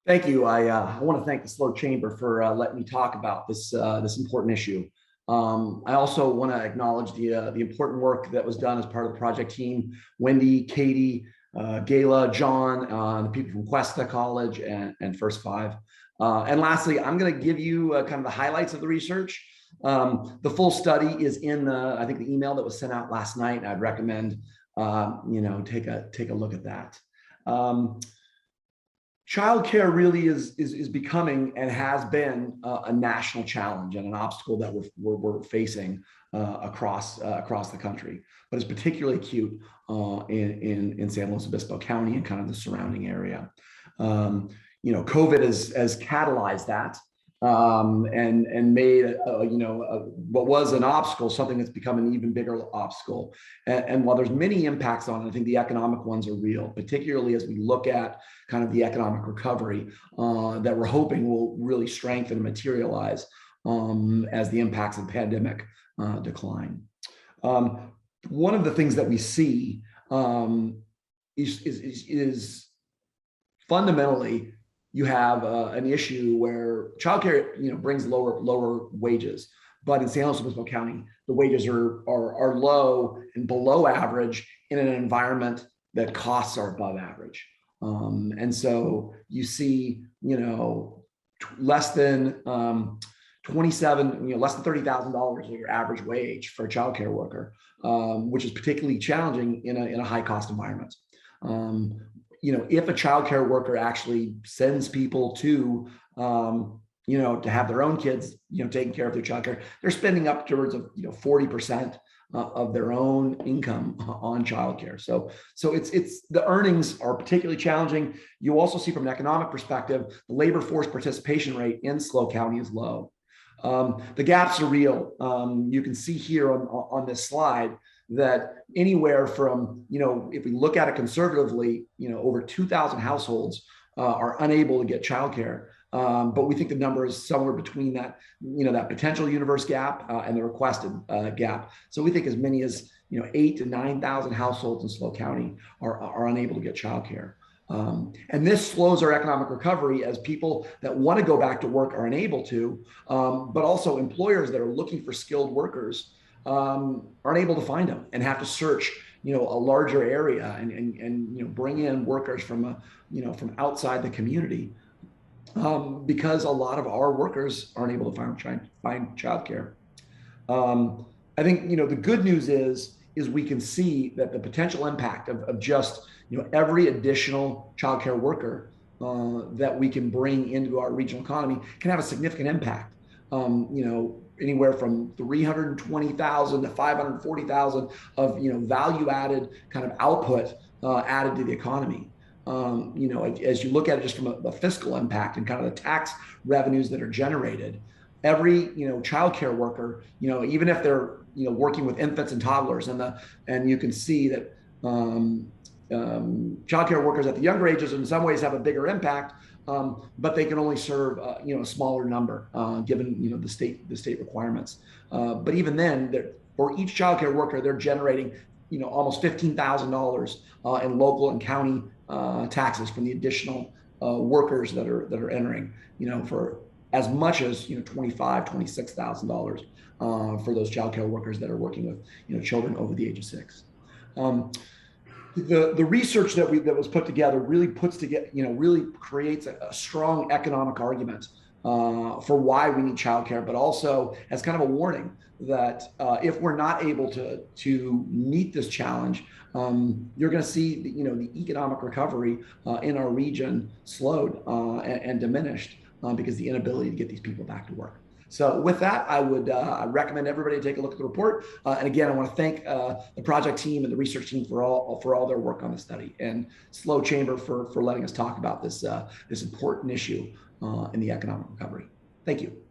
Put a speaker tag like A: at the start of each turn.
A: Thank you. I want to thank the SLO Chamber for letting me talk about this important issue. I also want to acknowledge the important work that was done as part of the project team. Wendy, Katie, Gayla, John, the people from Cuesta College, and First Five. And lastly, I'm going to give you kind of the highlights of the research. The full study is in I think the email that was sent out last night. I'd recommend take a look at that. Childcare really is becoming and has been a national challenge and an obstacle that we're facing across the country, but it's particularly acute in San Luis Obispo County and kind of the surrounding area. COVID has catalyzed that and made what was an obstacle something that's become an even bigger obstacle. And while there's many impacts on it, I think the economic ones are real, particularly as we look at kind of the economic recovery that we're hoping will really strengthen and materialize as the impacts of the pandemic decline. One of the things that we see is fundamentally you have an issue where childcare, brings lower wages, but in San Luis Obispo County, the wages are low and below average in an environment that costs are above average, and so you see, less than less than $30,000 is your average wage for a childcare worker, which is particularly challenging in a high cost environment. If a childcare worker actually sends people to have their own kids, taking care of their childcare, they're spending upwards of 40% of their own income on childcare. So it's the earnings are particularly challenging. You also see from an economic perspective, the labor force participation rate in SLO County is low. The gaps are real. You can see here on this slide that anywhere from, if we look at it conservatively, over 2,000 households are unable to get childcare. But we think the number is somewhere between that, that potential universe gap and the requested gap. So we think as many as, 8,000 to 9,000 households in SLO County are unable to get childcare. And this slows our economic recovery as people that want to go back to work are unable to, but also employers that are looking for skilled workers aren't able to find them and have to search, a larger area and bring in workers from from outside the community because a lot of our workers aren't able to find childcare. I think the good news is we can see that the potential impact of just every additional childcare worker that we can bring into our regional economy can have a significant impact. Anywhere from 320,000 to 540,000 of value added kind of output added to the economy. As you look at it just from a fiscal impact and kind of the tax revenues that are generated, every childcare worker, even if they're working with infants and toddlers, and you can see that childcare workers at the younger ages in some ways have a bigger impact, but they can only serve a smaller number given the state requirements. But even then, for each childcare worker, they're generating almost $15,000 in local and county taxes from the additional workers that are entering. For as much as $25,000, $26,000 for those childcare workers that are working with children over the age of 6. The research that was put together really really creates a strong economic argument for why we need childcare, but also as kind of a warning that if we're not able to meet this challenge, you're going to see the economic recovery in our region slowed and diminished because the inability to get these people back to work. So with that, I would recommend everybody take a look at the report. And again, I want to thank the project team and the research team for all their work on the study, and SLO Chamber for letting us talk about this important issue in the economic recovery. Thank you.